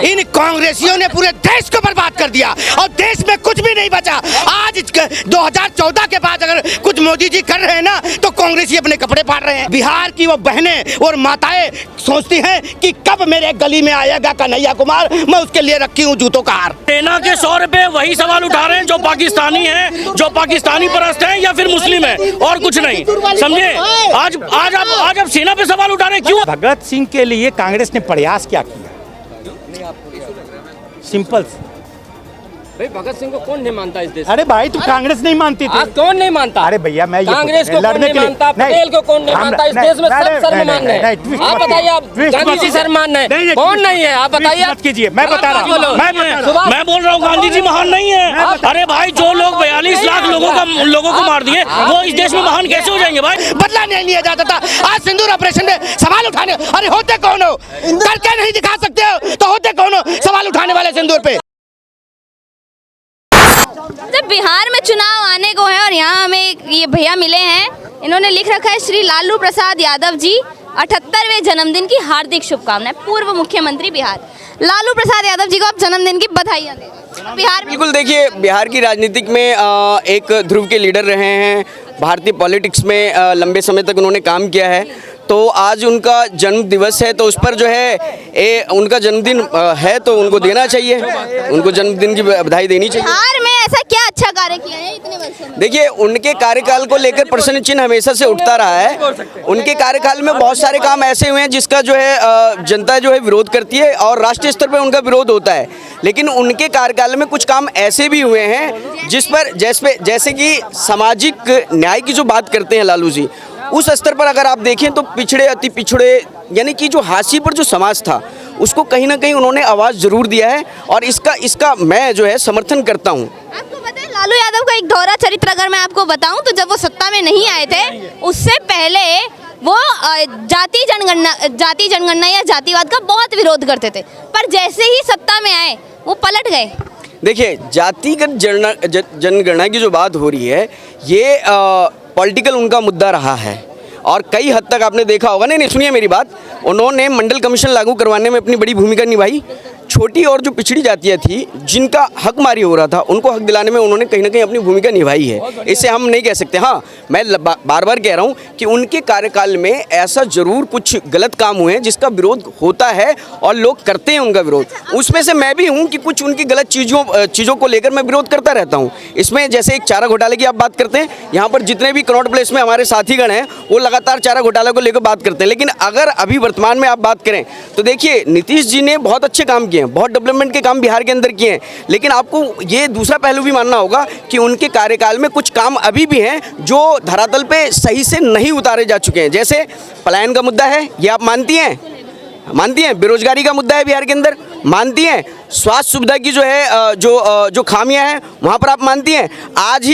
इन कांग्रेसियों ने पूरे देश को बर्बाद कर दिया और देश में कुछ भी नहीं बचा। आज 2014 के बाद अगर कुछ मोदी जी कर रहे हैं ना तो कांग्रेसी अपने कपड़े फाड़ रहे हैं। बिहार की वो बहनें और माताएं सोचती हैं कि कब मेरे गली में आएगा कन्हैया कुमार, मैं उसके लिए रखी हूँ जूतों का हार। सेना के 100 रुपए वही सवाल उठा रहे हैं जो पाकिस्तानी हैं, जो पाकिस्तानी परस्त हैं या फिर मुस्लिम हैं, और कुछ नहीं। समझे? आज आप सेना पे सवाल उठा रहे हैं, क्यों? भगत सिंह के लिए कांग्रेस ने प्रयास क्या किया? सिंपल। भाई भगत सिंह को कौन नहीं मानता इस देश? अरे भाई तू कांग्रेस नहीं मानती थी? कौन नहीं मानता? अरे भैया मैं कांग्रेस को कौन नहीं मानता? पटेल को कौन नहीं मानता? इस देश में सब सर्वमान्य है। आप बताइए, आप गांधी जी सर्वमान्य है, कौन नहीं है? आप बताइए। मत कीजिए, मैं बता रहा हूँ, मैं बोल रहा हूँ गांधी जी महान नहीं है। अरे भाई जो लोग 42 लाख लोगों को मार दिए वो इस देश में महान कैसे हो जाएंगे? भाई बदला नहीं लिया जाता था। आज सिंदूर ऑपरेशन में सवाल उठाने, अरे होते कौन हो? करके नहीं दिखा सकते हो तो होते कौन हो सवाल उठाने वाले सिंदूर पे? जब बिहार में चुनाव आने को है और यहाँ हमें ये भैया मिले हैं, इन्होंने लिख रखा है श्री लालू प्रसाद यादव जी 78वें जन्मदिन की हार्दिक शुभकामनाएं। पूर्व मुख्यमंत्री बिहार लालू प्रसाद यादव जी को आप जन्मदिन की बधाइयाँ दें। बिहार में बिल्कुल, देखिए बिहार की राजनीतिक में एक ध्रुव के लीडर रहे हैं। भारतीय पॉलिटिक्स में लंबे समय तक उन्होंने काम किया है, तो आज उनका जन्म दिवस है, तो उस पर जो है उनका जन्मदिन है तो उनको देना चाहिए, उनको जन्मदिन की बधाई देनी चाहिए। बिहार में ऐसा क्या अच्छा कार्य किया है इतने वर्षों में? देखिए उनके कार्यकाल को लेकर प्रश्न चिन्ह हमेशा से उठता रहा है। उनके कार्यकाल में बहुत सारे काम ऐसे हुए हैं जिसका जो है जनता जो है विरोध करती है और राष्ट्रीय स्तर पर उनका विरोध होता है, लेकिन उनके कार्यकाल में कुछ काम ऐसे भी हुए हैं जिस पर जैसे कि सामाजिक न्याय की जो बात करते हैं लालू जी, उस स्तर पर अगर आप देखें तो पिछड़े अति पिछड़े यानी कि जो हाशिए पर जो समाज था उसको कहीं ना कहीं उन्होंने आवाज़ जरूर दिया है और इसका मैं जो है समर्थन करता हूँ। आपको पता है लालू यादव का एक दोहरा चरित्र अगर मैं आपको बताऊं तो जब वो सत्ता में नहीं आए थे उससे पहले वो जाति जनगणना या जातिवाद का बहुत विरोध करते थे, पर जैसे ही सत्ता में आए वो पलट गए। देखिए जातिगत जनगणना की जो बात हो रही है ये पॉलिटिकल उनका मुद्दा रहा है और कई हद तक आपने देखा होगा। नहीं सुनिए मेरी बात, उन्होंने मंडल कमीशन लागू करवाने में अपनी बड़ी भूमिका निभाई। छोटी और जो पिछड़ी जातियाँ थी जिनका हक मारी हो रहा था उनको हक दिलाने में उन्होंने कहीं ना कहीं अपनी भूमिका निभाई है, इससे हम नहीं कह सकते। हाँ, मैं बार बार कह रहा हूँ कि उनके कार्यकाल में ऐसा ज़रूर कुछ गलत काम हुए हैं जिसका विरोध होता है और लोग करते हैं उनका विरोध। उसमें से मैं भी हूँ कि कुछ उनकी गलत चीज़ों को लेकर मैं विरोध करता रहता हूँ। इसमें जैसे एक चारा घोटाले की आप बात करते हैं, यहाँ पर जितने भी कनॉट प्लेस में हमारे साथीगण हैं वो लगातार चारा घोटाले को लेकर बात करते हैं, लेकिन अगर अभी वर्तमान में आप बात करें तो देखिए नीतीश जी ने बहुत अच्छे काम किए हैं, बहुत डेवलपमेंट के काम बिहार के अंदर किए हैं, लेकिन आपको ये दूसरा पहलू भी मानना होगा कि उनके कार्यकाल में कुछ काम अभी भी हैं जो धरातल पे सही से नहीं उतारे जा चुके हैं। जैसे पलायन का मुद्दा है, ये आप मानती हैं? बेरोजगारी का मुद्दा है बिहार के अंदर, मानती हैं? स्वास्थ्य सुविधा की जो है जो खामियां हैं वहाँ पर आप मानती हैं? आज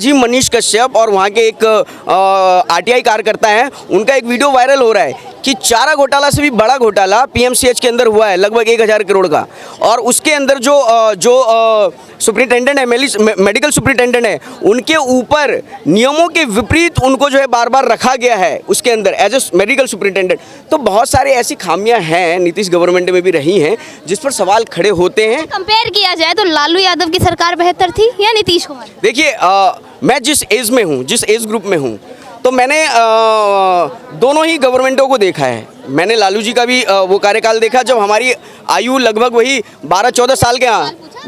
ही मनीष कश्यप और वहाँ के एक आरटीआई कार्यकर्ता हैं, उनका एक वीडियो वायरल हो रहा है कि चारा घोटाला से भी बड़ा घोटाला पीएमसीएच के अंदर हुआ है लगभग 1000 करोड़ का, और उसके अंदर जो सुप्रिंटेंडेंट है, मेडिकल सुप्रिंटेंडेंट है, उनके ऊपर नियमों के विपरीत उनको जो है बार बार रखा गया है उसके अंदर एज ए मेडिकल सुप्रिंटेंडेंट। तो बहुत सारे ऐसी खामियां हैं नीतीश गवर्नमेंट में भी रही हैं जिस पर सवाल खड़े होते हैं। कंपेयर किया जाए तो लालू यादव की सरकार बेहतर थी या नीतीश कुमार? देखिए मैं जिस एज में हूँ, जिस एज ग्रुप में हूँ, तो मैंने दोनों ही गवर्नमेंटों को देखा है। मैंने लालू जी का भी वो कार्यकाल देखा जब हमारी आयु लगभग वही 12-14 साल के,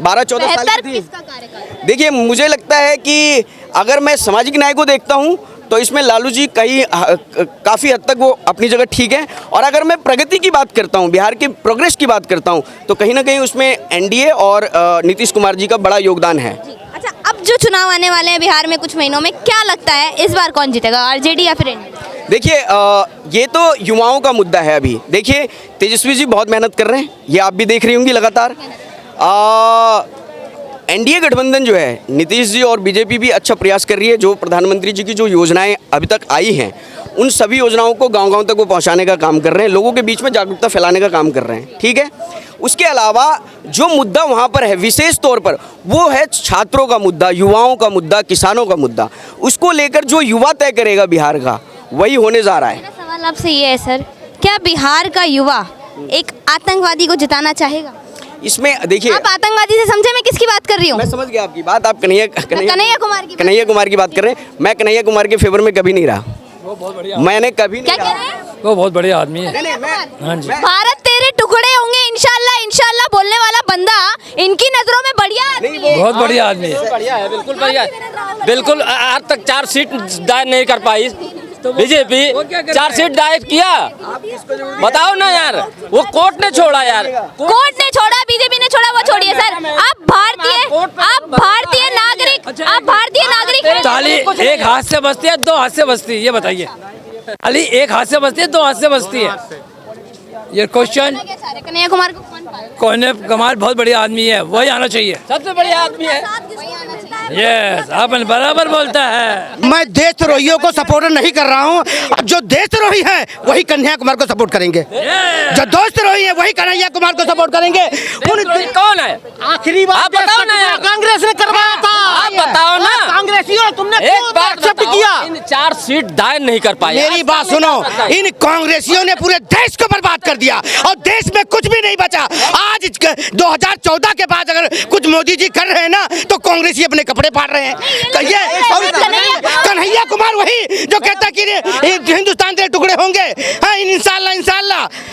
12-14 साल की थी। देखिए मुझे लगता है कि अगर मैं सामाजिक न्याय को देखता हूँ तो इसमें लालू जी काफ़ी हद तक वो अपनी जगह ठीक है, और अगर मैं प्रगति की बात करता हूँ, बिहार के प्रोग्रेस की बात करता हूँ, तो कहीं ना कहीं उसमें एनडीए और नीतीश कुमार जी का बड़ा योगदान है। अच्छा, अब जो चुनाव आने वाले हैं बिहार में कुछ महीनों में, क्या लगता है इस बार कौन जीतेगा, आरजेडी या फिर एनडीए? देखिए ये तो युवाओं का मुद्दा है। अभी देखिए तेजस्वी जी बहुत मेहनत कर रहे हैं, ये आप भी देख रही होंगी लगातार। एनडीए गठबंधन जो है, नीतीश जी और बीजेपी भी अच्छा प्रयास कर रही है। जो प्रधानमंत्री जी की जो योजनाएं अभी तक आई हैं उन सभी योजनाओं को गांव-गांव तक वो पहुंचाने का काम कर रहे हैं, लोगों के बीच में जागरूकता फैलाने का काम कर रहे हैं, ठीक है। उसके अलावा जो मुद्दा वहाँ पर है विशेष तौर पर वो है छात्रों का मुद्दा, युवाओं का मुद्दा, किसानों का मुद्दा। उसको लेकर जो युवा तय करेगा बिहार का वही होने जा रहा है। मेरा सवाल आपसे ये है सर, क्या बिहार का युवा एक आतंकवादी को जिताना चाहेगा? इसमें देखिए, आप आतंकवादी से समझे मैं किसकी बात कर रही हूँ? मैं समझ गया आपकी बात। आप कन्हैया कन्हैया कुमार की बात कर रहे हैं। मैं कन्हैया कुमार के फेवर में कभी नहीं रहा, मैंने कभी क्या नहीं कह रहा। रहे हैं? वो बहुत बढ़िया आदमी है। हाँ जी। भारत तेरे टुकड़े होंगे इंशाल्लाह इंशाल्लाह बोलने वाला बंदा इनकी नजरों में बढ़िया आदमी है। बहुत बढ़िया आदमी है, बढ़िया है, बिल्कुल बढ़िया है। बिल्कुल आज तक 4 सीट दायर नहीं कर पाई बीजेपी, 4 सीट दायर किया। बताओ ना यार, वो कोर्ट ने छोड़ा यार, कोर्ट ने छोड़ा, बीजेपी ने छोड़ा, वो छोड़िए सर। आप भारतीय नागरिक हैं। ताली एक हाथ से बजती है, 2 हाथ से बजती है, ये बताइए। अली एक हाथ से बजती है, 2 हाथ से बजती है, ये क्वेश्चन। कन्हैया कुमार को कौन पाए? कन्हैया कुमार बहुत बढ़िया आदमी है, वही आना चाहिए, सबसे बढ़िया आदमी है। यस, आपने बराबर बोलता है। मैं देशद्रोहियों को सपोर्ट नहीं कर रहा हूँ। अब जो देशद्रोही है वही कन्हैया कुमार को सपोर्ट करेंगे, जो देशद्रोही है वही कन्हैया कुमार को सपोर्ट करेंगे। कौन है? आखिरी बार आप बताओ ना यार, कांग्रेस ने करवाया था। आप बताओ ना, कांग्रेसियों तुमने एक बार एक्सेप्ट बताओ, किया। इन 4 सीट दायर नहीं कर पाए। मेरी बात सुनो, इन कांग्रेसियों ने पूरे देश को बर्बाद कर दिया और देश में कुछ भी नहीं बचा। आज 2014 के बाद अगर कुछ मोदी जी कर रहे हैं ना तो कांग्रेसी अपने कपड़े फाड़ रहे हैं। ये और कन्हैया कुमार वही जो कहता कि हिंदुस्तान के टुकड़े होंगे। हाँ, इंशाल्लाह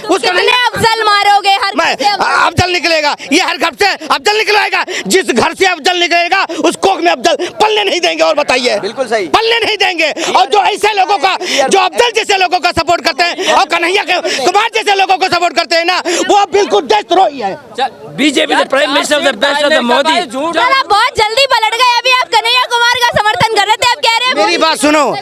उस अफजल मारोगे हर मैं अफजल निकलेगा, ये हर घर से अफजल निकलेगा। जिस घर से अफजल निकलेगा उस कोख में अफजल पलने नहीं देंगे। और बताइए, बिल्कुल सही, पलने नहीं देंगे। और जो ऐसे लोगों का, जो अफजल जैसे लोगों का सपोर्ट करते हैं और कन्हैया कुमार जैसे लोगों को सपोर्ट करते हैं ना, वो बिल्कुल देशद्रोही है। BJP the prime minister of the best of the Modi. आप बहुत जल्दी पलट गए। अभी आप कन्हैया कुमार का समर्थन कर रहे थे, अब कह रहे हैं मेरी बात सुनो,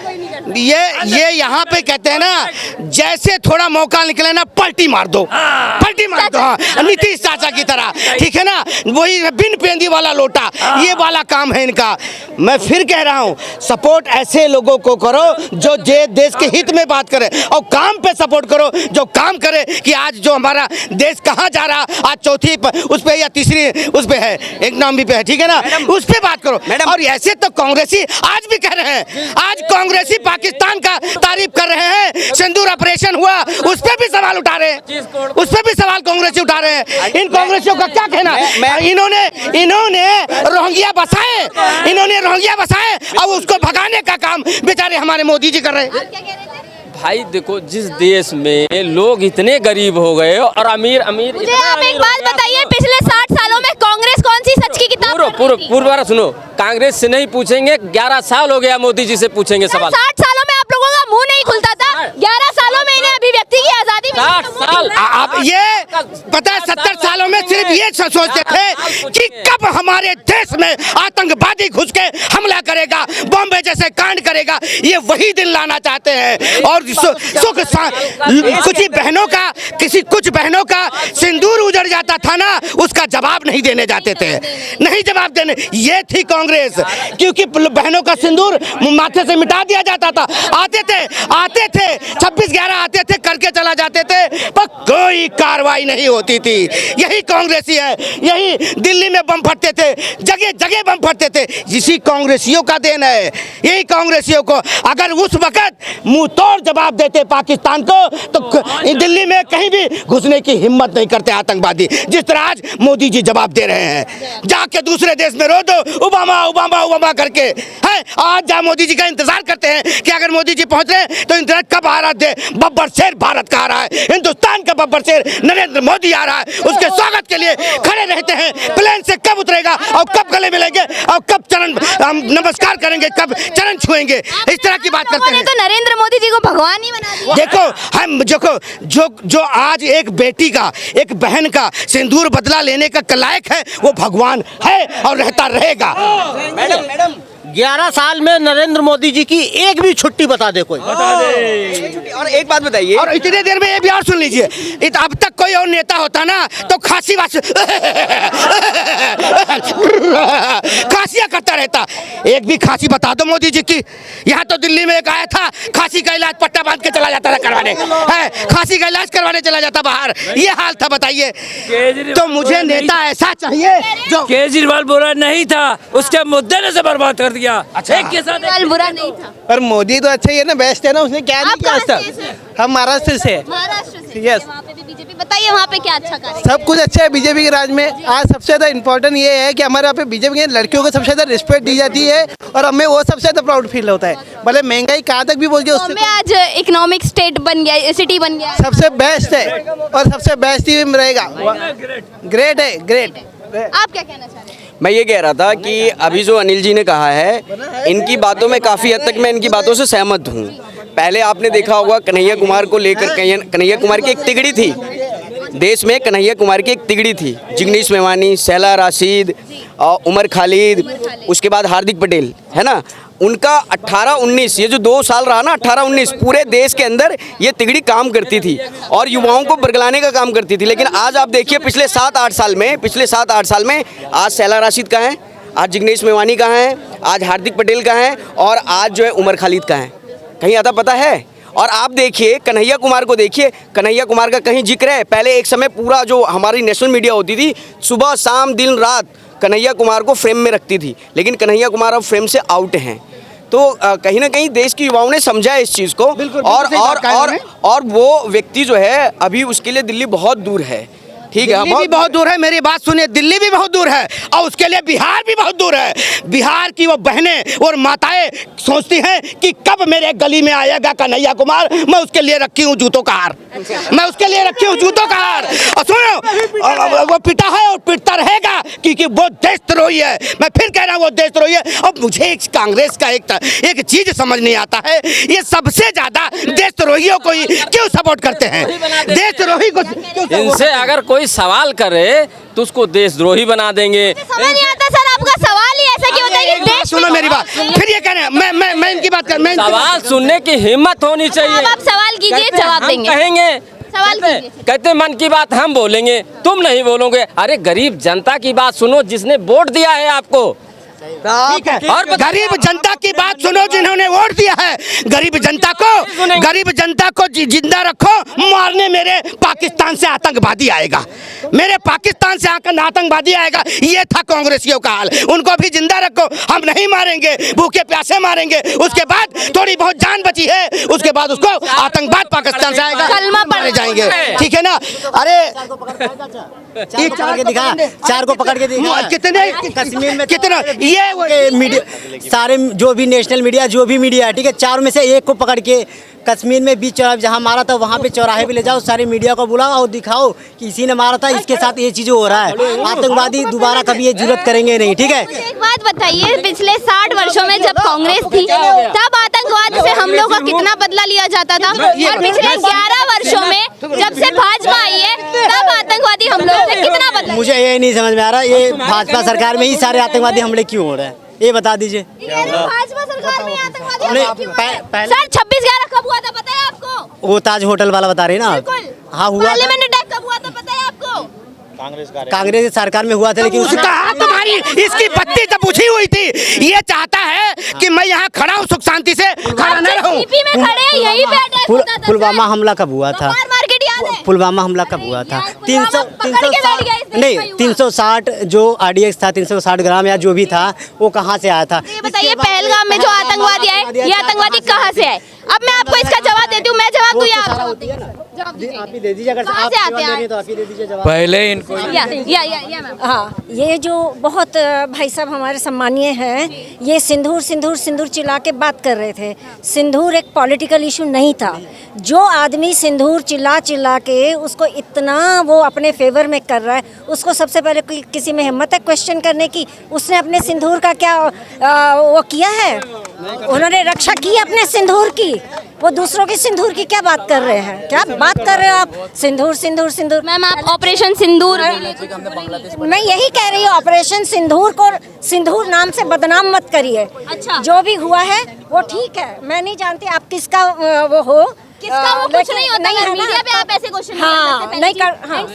ये यहाँ पे कहते हैं ना, जैसे थोड़ा मौका निकले ना पलटी मार दो, पलटी मार दो। हाँ, नीतीश चाचा की तरह, ठीक है ना, वही बिन पेंदी वाला लोटा, ये वाला काम है इनका। मैं फिर कह रहा हूँ, सपोर्ट ऐसे लोगों को करो जो देश के हित में बात करे, और काम पे सपोर्ट करो जो काम करे कि आज जो हमारा देश कहाँ जा रहा, आज चौथी उस पे या तीसरी उस पे है, इकोनॉमी पे है, ठीक है ना, उस पे बात करो। और ऐसे तो कांग्रेसी आज भी कह रहे हैं, आज कांग्रेसी पाकिस्तान का तारीफ कर रहे हैं। सिंदूर ऑपरेशन हुआ, उस पे भी सवाल उठा रहे हैं, उस पे भी सवाल कांग्रेसी उठा रहे हैं। इन कांग्रेसियों का क्या कहना? इन्होंने रोहिंग्या बसाए और उसको भगाने का काम बेचारे हमारे मोदी जी कर रहे हैं। भाई देखो, जिस देश में लोग इतने गरीब हो गए और अमीर मुझे आप एक बात बताइए, पिछले 60 सालों में कांग्रेस कौन सी सच की किताब पूर्व सुनो, कांग्रेस से नहीं पूछेंगे, 11 साल हो गया मोदी जी से पूछेंगे सवाल। 60 सालों में आप लोगों का मुंह नहीं खुलता था, 11 सालों में इन्हें अभिव्यक्ति की आजादी मिली। 60 साल आप ये पता है, 70 सालों में सिर्फ ये सोचते थे कि कब हमारे देश में आतंकवादी घुस के हमला करेगा, बॉम्बे जैसे कांड करेगा, ये वही दिन लाना चाहते हैं। और कुछ बहनों का सिंदूर उजड़ जाता था ना, उसका जवाब नहीं देने जाते थे, नहीं जवाब देने। ये थी कांग्रेस, क्योंकि बहनों का सिंदूर माथे से मिटा दिया जाता था। आते थे 26/11 आते थे, करके चला जाते थे, पर कोई कार्रवाई नहीं होती थी। यही कांग्रेसी है, यही दिल्ली में बम फटते थे, जगह जगह बम फटते थे, इसी कांग्रेसियों का देन है। यही कांग्रेसियों को अगर उस वक्त मुंह तोड़ जवाब देते पाकिस्तान को, तो दिल्ली में कहीं भी घुसने की हिम्मत नहीं करते आतंकवादी, जिस तरह आज मोदी जी जवाब दे रहे हैं। जाके दूसरे देश में रो दो ओबामा करके, है आज जहाँ मोदी जी का इंतजार करते हैं कि अगर मोदी जी पहुंच रहे हैं तो इंतजार कब आ रहा है। बब्बर शेर भारत का आ रहा है, हिंदुस्तान का बब्बर शेर नरेंद्र मोदी आ रहा है, उसके स्वागत के लिए खड़े रहते हैं। प्लेन से कब उतरेगा और कब गले मिलेंगे और कब चरण नमस्कार करेंगे, कब चरण छुएंगे, इस तरह की बात करते हैं। तो नरेंद्र मोदी जी को भगवान ही बना दिया। देखो जो आज एक बेटी का, एक बहन का सिंदूर बदला लेने का लायक है, वो भगवान है और रहता रहेगा। मैडम 11 साल में नरेंद्र मोदी जी की एक भी छुट्टी बता दे कोई, बता दे। और एक बात बताइए, और इतने देर में ये भी और सुन लीजिए, अब तक कोई और नेता होता ना तो खांसियां करता रहता। एक भी खांसी बता दो मोदी जी की। यहाँ तो दिल्ली में एक आया था, खांसी का इलाज पट्टा बांध के चला जाता था करवाने, खांसी का इलाज करवाने चला जाता बाहर, ये हाल था। बताइए, तो मुझे नेता ऐसा चाहिए जो केजरीवाल बुरा नहीं था, उसके मुद्दे ने से बर्बाद कर दिया। अच्छा, केजरीवाल बुरा नहीं था, पर मोदी तो अच्छा ही है ना, बेस्ट है ना, उसने क्या नहीं किया आज तक। हम महाराष्ट्र से, महाराष्ट्र से। Yes. वहाँ पे भी बीजेपी बताइए वहाँ पे क्या अच्छा कार्य? सब कुछ अच्छा है बीजेपी के राज में। आज सबसे ज़्यादा इम्पोर्टेंट ये है कि हमारे यहाँ पे बीजेपी के लड़कियों को सबसे ज़्यादा रिस्पेक्ट दी जाती है और हमें वो सबसे ज़्यादा प्राउड फील होता है। भले महंगाई कहाँ तक भी बोल के उससे बॉम्बे आज इकोनॉमिक स्टेट बन गया, सिटी बन गया है। सबसे बेस्ट है और सबसे बेस्ट ही रहेगा। ग्रेट है, ग्रेट। आप क्या कहना चाह रहे हैं? मैं ये कह रहा था कि अभी जो अनिल जी ने कहा है इनकी बातों में काफ़ी हद तक मैं इनकी बातों से सहमत हूँ। पहले आपने देखा होगा कन्हैया कुमार को लेकर, कन्हैया कुमार की एक तिगड़ी थी देश में, कन्हैया कुमार की एक तिगड़ी थी। जिग्नेश मेवानी, शैला राशिद, उमर खालिद, उसके बाद हार्दिक पटेल, है ना। उनका 18-19 ये जो 2 साल रहा ना, 18-19 पूरे देश के अंदर ये तिगड़ी काम करती थी और युवाओं को बरगलाने का काम करती थी। लेकिन आज आप देखिए पिछले 7-8 साल में आज शैला राशिद कहाँ है, आज जिग्नेश मेवानी कहाँ है, आज हार्दिक पटेल कहाँ है और आज जो है उमर खालिद कहाँ है, कहीं आता पता है? और आप देखिए कन्हैया कुमार को देखिए, कन्हैया कुमार का कहीं जिक्र है? पहले एक समय पूरा जो हमारी नेशनल मीडिया होती थी सुबह शाम दिन रात कन्हैया कुमार को फ्रेम में रखती थी, लेकिन कन्हैया कुमार अब फ्रेम से आउट हैं। तो कहीं ना कहीं देश के युवाओं ने समझा है इस चीज़ को और वो व्यक्ति जो है अभी उसके लिए दिल्ली बहुत दूर है। ठीक है, दिल्ली भी बहुत दूर है, मेरी बात सुनिए, दिल्ली भी बहुत दूर है और उसके लिए बिहार भी बहुत दूर है। बिहार की वो बहनें और माताएं सोचती हैं कि कब मेरे गली में आएगा कन्हैया कुमार, मैं उसके लिए रखी हूँ जूतों का हार, मैं उसके लिए रखी हूँ जूतों का हार। और सुनो, वो पिटा है और पिटता रहेगा क्योंकि वो देशद्रोही है। मैं फिर कह रहा हूँ वो देशद्रोही है। और मुझे कांग्रेस का एक चीज समझ नहीं आता है, ये सबसे ज्यादा देशद्रोहियों को क्यों सपोर्ट करते हैं? देशद्रोही को इनसे अगर कोई सवाल करे तो उसको देशद्रोही बना देंगे। समझ नहीं आता सर, आपका सवाल ही ऐसा क्यों होता है कि देश सुनो मेरी बात, फिर ये कह रहे हैं मैं इनकी बात कर, सवाल सुनने की हिम्मत होनी चाहिए। अब आप सवाल कीजिए, जवाब देंगे। कहेंगे सवाल कीजिए। कहते मन की बात हम बोलेंगे, तुम नहीं बोलोगे। अरे गरीब जनता की बात सुनो जिसने वोट दिया है आपको। ठीक है, और गरीब जनता की बात सुनो जिन्होंने वोट दिया है। गरीब जनता को जिंदा रखो, मारने मेरे पाकिस्तान से आतंकवादी आएगा, मेरे पाकिस्तान से आतंकवादी आएगा। ये था कांग्रेसियों का हाल। उनको भी जिंदा रखो, हम नहीं मारेंगे, भूखे प्यासे मारेंगे। उसके बाद थोड़ी बहुत जान बची है, उसके बाद उसको आतंकवाद पाकिस्तान से आएगा, कलमा पड़ जाएंगे। ठीक है ना? अरे एक चार को पकड़ के दिखा, कितने कश्मीर में कितना ये मीडिया सारे जो भी नेशनल मीडिया जो भी मीडिया है, ठीक है, 4 में से 1 को पकड़ के कश्मीर में बीच चौराहे जहाँ मारा था वहाँ पे चौराहे पे ले जाओ, सारे मीडिया को बुलाओ और दिखाओ कि इसी ने मारा था, इसके साथ ये चीज़ें हो रहा है। आतंकवादी दोबारा कभी ये जुर्रत करेंगे नहीं। ठीक है, एक बात बताइए, पिछले 60 वर्षों में जब कांग्रेस थी तब आतंकवाद से हम लोग का कितना बदला लिया जाता था, और पिछले 11 वर्षों में जब से भाजपा आई है तब आतंकवादी हमलों से कितना बदला? मुझे ये नहीं समझ में आ रहा ये भाजपा सरकार में ही सारे आतंकवादी हमले क्यों हो रहे हैं, ये बता दीजिए। भाजपा सरकार में आतंकवादी नहीं, हमले क्यों हो रहे हैं? पहले- सर 26/11 कब हुआ था पता है आपको? वो ताज होटल वाला बता रहे हैं ना आप? बिल्कुल। हाँ हुआ था। पार्लियामेंट अटैक कब हुआ था पता है आपको? कांग्रेस सरकार में हुआ था, लेकिन उसमें कहा तुम्हारी इसकी बत्ती तो बुझी हुई थी। ये चाहता है कि मैं यहाँ खड़ा हूँ सुख शांति से, खड़ा न रहूं। यूपी में खड़े हैं, यहीं पे अटैक होता था। पुलवामा हमला कब हुआ था? मार्केट याद है? पुलवामा हमला कब हुआ था? पुलवामा पकड़ के बैठ गया इस देश नहीं का युवा। 360 जो RDX था, 360 ग्राम या जो भी था वो कहाँ से आया था? ये बताइए, पहलगाम में जो आतंकवादी आए, ये आतंकवादी कहाँ से आए? अब मैं आपको इसका जवाब देती हूँ, मैं जवाब दूँ या आप जवाब देंगे? जवाब दीजिए। आप ही दे दीजिए, अगर कहाँ आप से आते जवाब दे रही हैं? हैं तो आप ही दे दीजिए जवाब। पहले इनको या मैम। हाँ, ये जो बहुत भाई साहब हमारे सम्मानीय हैं, ये सिंदूर चिल्ला के बात कर रहे थे। सिंदूर एक पॉलिटिकल इशू नहीं था। जो आदमी सिंदूर चिल्ला के उसको इतना वो अपने फेवर में कर रहा है, उसको सबसे पहले किसी में हिम्मत है क्वेश्चन करने की? उसने अपने सिंदूर का क्या वो किया है? उन्होंने रक्षा की अपने सिंदूर की, वो दूसरों के सिंदूर की क्या बात कर रहे हैं? क्या बात कर रहे हो आप? सिंदूर मैम आप ऑपरेशन सिंदूर, मैं यही कह रही हूँ, ऑपरेशन सिंदूर को सिंदूर नाम से बदनाम मत करिए। अच्छा। जो भी हुआ है वो ठीक है, मैं नहीं जानती आप किसका वो हो, किसका वो कुछ नहीं होता है, है ना? मीडिया पे आप ऐसे क्वेश्चन हाँ, नहीं कर, हाँ।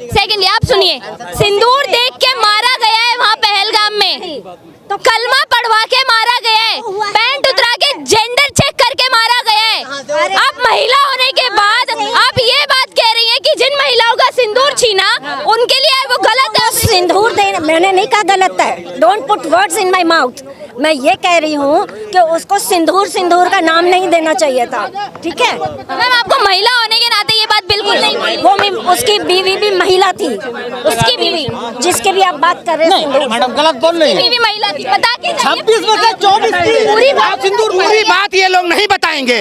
सेकेंडली आप सुनिए, सिंदूर देख के मारा गया है वहाँ पहलगाम में, तो कलमा पढ़वा के मारा गया है, पैंट उतरा के जेंडर चेक करके मारा गया है। आप महिला होने के बाद आप ये बात कह रही हैं कि जिन महिलाओं का सिंदूर छीना उनके लिए वो गलत है। सिंदूर देना मैंने नहीं कहा गलत है, don't put words in my mouth. मैं ये कह रही हूँ कि उसको सिंदूर का नाम नहीं देना चाहिए था। ठीक है मैम, आपको महिला होने के नाते ये बात बिल्कुल नहीं। वो उसकी बीवी भी महिला थी, उसकी बीवी जिसके भी आप बात कर रहे हैं। मैडम गलत बोल रही है। बीवी महिला थी, बता के 26 में से 24 पूरी बात पूरी बात ये लोग नहीं बताएंगे।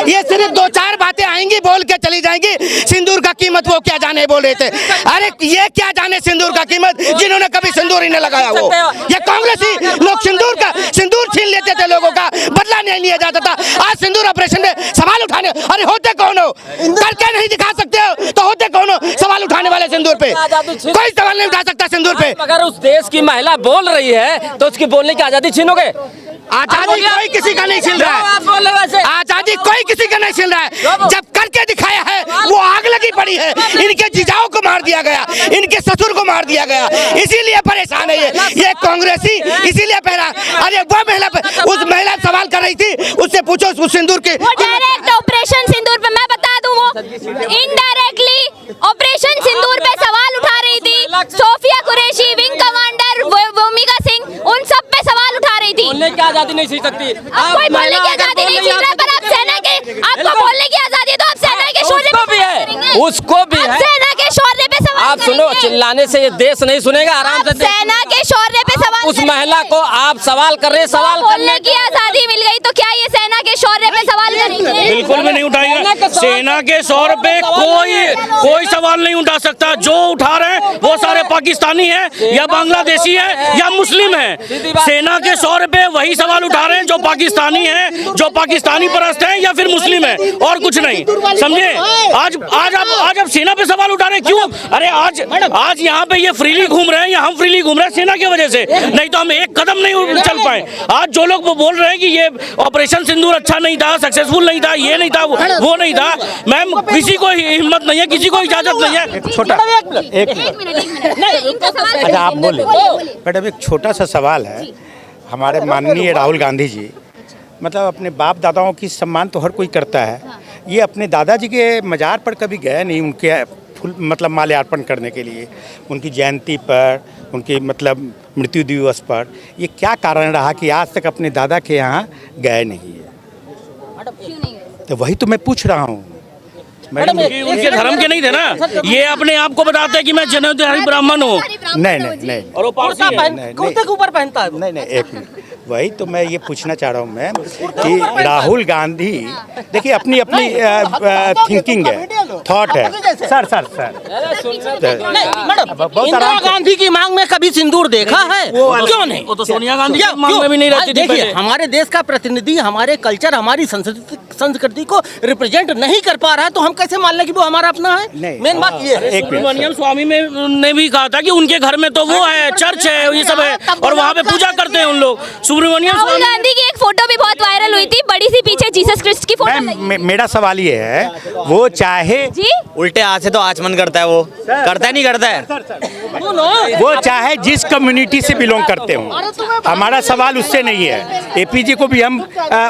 ये सिर्फ 2-4 बातें आएंगी, बोल के चली जाएंगी। सिंदूर का कीमत वो क्या जाने बोल रहे थे। अरे ये क्या जाने सिंदूर का कीमत, जिन्होंने कभी सिंदूर ही नहीं लगाया। वो ये कांग्रेसी लोग सिंदूर छीन लेते थे, लोगों का बदला नहीं लिया जाता था। आज सिंदूर ऑपरेशन में सवाल उठाने, अरे होते कौन हो, करके नहीं दिखा सकते हो तो होते कौन हो सवाल उठाने वाले सिंदूर पे? कोई सवाल नहीं उठा सकता सिंदूर पे। अगर उस देश की महिला बोल रही है तो उसकी बोलने की आजादी छीनोगे? आजादी कोई किसी का नहीं छीन रहा है। आजादी कोई किसी का नहीं छीन रहा है। जब करके दिखाया है वो आग लगी पड़ी है। इनके जीजाओं को मार दिया गया, इनके ससुर को मार दिया गया, इसीलिए परेशान है ये कांग्रेसी, इसीलिए अरे वो महिला, उस महिला सवाल कर रही थी, उससे पूछो उस सिंदूर की। डायरेक्ट ऑपरेशन सिंदूर पे मैं बता दूं, वो इनडायरेक्टली ऑपरेशन सिंदूर पे सवाल उठा रही थी। सोफिया कुरैशी, विंग कमांडर भूमिका सिंह, उन सब पे सवाल उठा रही थी। बोलने की आजादी नहीं छीन सकती। आप कोई बोलने की आजादी नहीं छीन रहा, पर आप सेना के, आपको बोलने की आजादी है तो आप सेना के शौर्य उसको भी है, उसको भी है। सेना के शौर्य पे सवाल आप सुनो, करेंगे। चिल्लाने से ये देश नहीं सुनेगा। आराम से सेना के शौर्य पे सवाल उस महिला को आप सवाल कर रहे हैं, सवाल बोलने की आजादी मिल गई तो क्या ये सेना के शौर्य पे सवाल करेंगे? बिल्कुल भी नहीं उठाएंगे। सेना के शौर्य पे कोई सवाल नहीं उठा सकता। जो उठा रहे हैं वो सारे पाकिस्तानी हैं या बांग्लादेशी हैं या मुस्लिम हैं। सेना के शौर्य पे वही सवाल उठा रहे हैं जो पाकिस्तानी हैं, जो पाकिस्तानी परस्त हैं या फिर मुस्लिम हैं, और कुछ नहीं। समझे? आज आप सेना पे सवाल उठा रहे हैं, क्यों? अरे आज यहाँ पे ये फ्रीली घूम रहे हैं या हम फ्रीली घूम रहे हैं सेना की वजह से, नहीं तो हम एक कदम नहीं चल पाए। आज जो लोग वो बोल रहे हैं कि ये ऑपरेशन सिंदूर अच्छा नहीं था, सक्सेसफुल नहीं था, ये नहीं था, वो नहीं था, मैम किसी को हिम्मत नहीं है, किसी को इजाजत नहीं है। छोटा एक मिनट अच्छा आप बोले मैडम, एक छोटा सा सवाल है। हमारे माननीय राहुल गांधी जी मतलब अपने बाप दादाओं की सम्मान तो हर कोई करता है। ये अपने दादाजी के मज़ार पर कभी गए नहीं, उनके फूल मतलब माल्यार्पण करने के लिए, उनकी जयंती पर, उनकी मतलब मृत्यु दिवस पर। ये क्या कारण रहा कि आज तक अपने दादा के यहाँ गए नहीं है? तो वही तो मैं पूछ रहा हूँ मैडम। उनके धर्म के नहीं थे ना, ये अपने आप को बताते हैं कि मैं जनेऊधारी ब्राह्मण हूँ। नहीं और वो पारसी है। कुर्ते के ऊपर पहनता है। नहीं एक मिनट, वही तो मैं ये पूछना चाह रहा हूँ मैम कि राहुल गांधी देखिए अपनी थिंकिंग है, थॉट है। सर इंदिरा गांधी की मांग में कभी सिंदूर देखा है? क्यों नहीं? वो तो सोनिया गांधी की मांग में भी नहीं रहती थी। देखिए हमारे देश का प्रतिनिधि हमारे कल्चर, हमारी संस्कृति को रिप्रेजेंट नहीं कर पा रहा है तो हम कैसे मान लें कि वो हमारा अपना है? मेन बात ये है। सुब्रमण्यम स्वामी ने भी कहा था कि उनके घर में तो वो है, चर्च है, ये सब है, और वहाँ पे पूजा करते हैं उन लोग। सुब्रमण्यम राहुल गांधी की एक फोटो भी बहुत वायरल हुई थी, बड़ी सी पीछे जीसस क्रिस्ट की फोटो लगी। मेरा सवाल ये है, वो चाहे जी उल्टे हाथ से तो आचमन करता है, वो करता है नहीं करता है? वो चाहे जिस कम्युनिटी से बिलोंग करते हो, हमारा सवाल उससे नहीं है। एपीजे को भी हम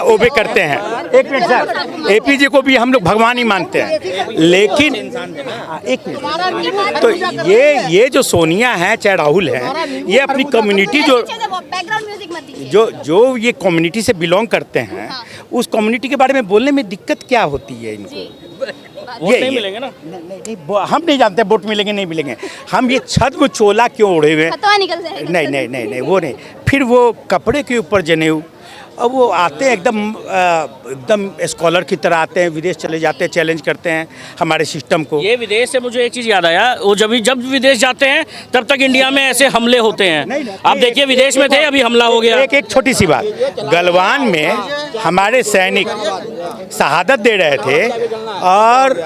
ओबे करते हैं, एक मिनट सर, एपीजे को भी हम लोग भगवान ही मानते हैं, लेकिन एक मिनट, तो ये जो सोनिया है चाहे राहुल है, ये अपनी कम्युनिटी जो ये कम्युनिटी से बिलोंग करते हैं, उस कम्युनिटी के बारे में बोलने में दिक्कत क्या होती है इनको? ये नहीं मिलेंगे ना। नहीं, हम नहीं जानते वोट मिलेंगे नहीं मिलेंगे। हम ये छद्म चोला क्यों ओढ़े हुए? नहीं, वो नहीं। फिर वो कपड़े के ऊपर जनेऊ, अब वो आते हैं एकदम स्कॉलर की तरह आते हैं, विदेश चले जाते हैं, चैलेंज करते हैं हमारे सिस्टम को। ये विदेश से मुझे एक चीज़ याद आया, वो जब विदेश जाते हैं तब तक इंडिया में ऐसे हमले होते हैं। आप देखिए विदेश में थे, अभी हमला हो गया। एक छोटी सी बात, गलवान में हमारे सैनिक शहादत दे रहे थे और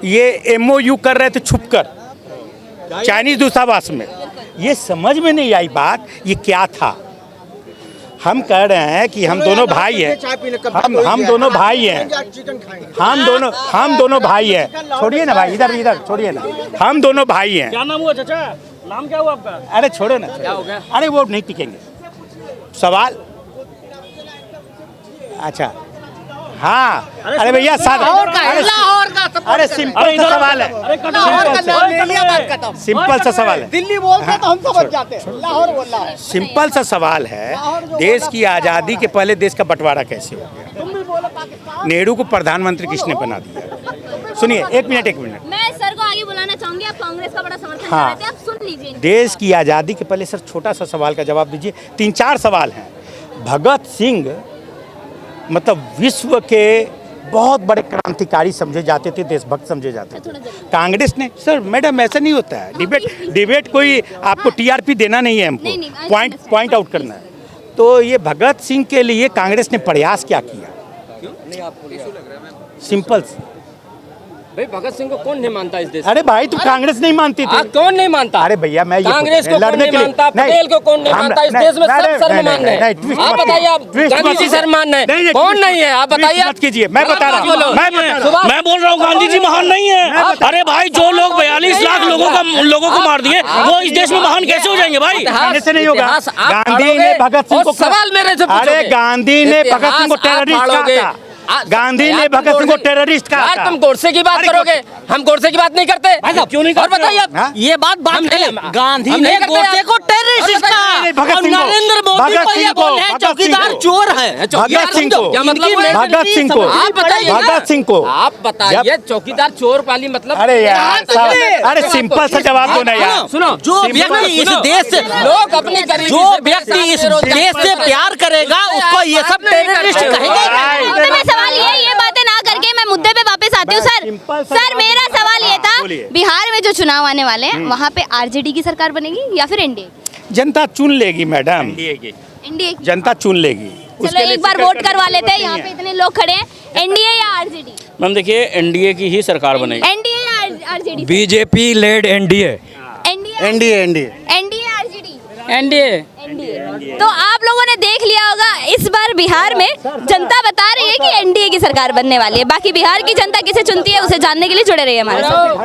ये MOU कर रहे थे छुपकर चाइनीज दूतावास में। ये समझ में नहीं आई बात, ये क्या था। हम कह रहे हैं कि हम दोनों भाई हैं, हम दोनों भाई हैं, हम दोनों भाई हैं। छोड़िए ना भाई, इधर छोड़िए ना, हम दोनों भाई हैं। क्या नाम हुआ चाचा? नाम क्या हुआ आपका? अरे छोड़ो ना, क्या हो गया? अरे वो नहीं टिकेंगे सवाल। अच्छा हाँ, अरे भैया अरे सिंपल सा सवाल है, सिंपल सा सवाल है। दिल्ली बोलते तो हम समझ जाते हैं, लाहौर बोल रहा है। सिंपल सा सवाल है, देश की आज़ादी के पहले देश का बंटवारा कैसे हो गया? नेहरू को प्रधानमंत्री किसने बना दिया? सुनिए, एक मिनट। मैं सर को आगे बुलाना चाहूंगी, आप कांग्रेस का बड़ा समर्थन कर हाँ। रहे थे, आप सुन लीजिए। देश की आज़ादी के पहले सर छोटा सा सवाल का जवाब दीजिए। 3-4 सवाल हैं। भगत सिंह मतलब विश्व के बहुत बड़े क्रांतिकारी समझे जाते थे, देशभक्त समझे जाते थे। कांग्रेस ने सर मैडम ऐसा नहीं होता है। डिबेट कोई आपको टीआरपी देना नहीं है, हमको पॉइंट आउट करना है। तो ये भगत सिंह के लिए कांग्रेस ने प्रयास क्या किया? सिंपल। भाई भगत सिंह को कौन नहीं मानता इस देश? अरे भाई तू कांग्रेस नहीं मानती थी? कौन नहीं मानता? अरे भैया मैं ये कांग्रेस को कौन नहीं मानता? पटेल को कौन नहीं मानता? इस देश में सब शर्म मान रहे हैं। आप बताइए, आप गांधी जी शर्म मान रहे हैं, कौन नहीं है? आप बताइए। मत कीजिए, मैं बता रहा हूँ। मैं बोल रहा हूँ गांधी जी महान नहीं है। अरे भाई जो लोग 42 लाख लोगों को मार दिए, वो इस देश में महान कैसे हो जाएंगे भाई? ऐसे नहीं होगा। गांधी ने भगत सिंह को सवाल मेरे से अरे गांधी ने भगत सिंह को टेररिस्ट कहा था। गांधी ने भगत सिंह को टेररिस्ट कहा था। तुम गोडसे की बात करोगे, हम गोडसे की बात नहीं करते। क्यों नहीं और बताइए आप, ये बात गांधी ने गोडसे को टेररिस्ट कहा, भगत सिंह को, नरेंद्र मोदी को ये बोले हैं चौकीदार चोर है। भगत सिंह को, क्या मतलब? भगत सिंह को, आप बताइए, भगत सिंह को आप बताइए चौकीदार चोर वाली मतलब? अरे यार, अरे सिंपल सा जवाब दो ना यार। सुनो, जो व्यक्ति इस देश से लोग अपनी जो व्यक्ति इस देश से प्यार करेगा उसको ये सब टेररिस्ट कहेंगे। मैं सवाल ये बातें ना करके मैं मुद्दे पे वापस आती हूँ। सर मेरा सवाल ये था, बिहार में जो चुनाव आने वाले हैं वहाँ पे आरजेडी की सरकार बनेगी या फिर एनडीए? जनता चुन लेगी मैडम, एनडीए। जनता चुन लेगी। चलो एक बार वोट करवा लेते हैं, यहाँ पे इतने लोग खड़े हैं। एनडीए या आरजेडी? मैम देखिए, एनडीए की ही सरकार बनेगी। एनडीए या RJD? BJP lead NDA. NDA RJD? NDA. तो आप लोगों ने देख लिया होगा, इस बार बिहार में जनता बता रही है कि एनडीए की सरकार बनने वाली है। बाकी बिहार की जनता किसे चुनती है उसे जानने के लिए जुड़े रहिए हमारे साथ।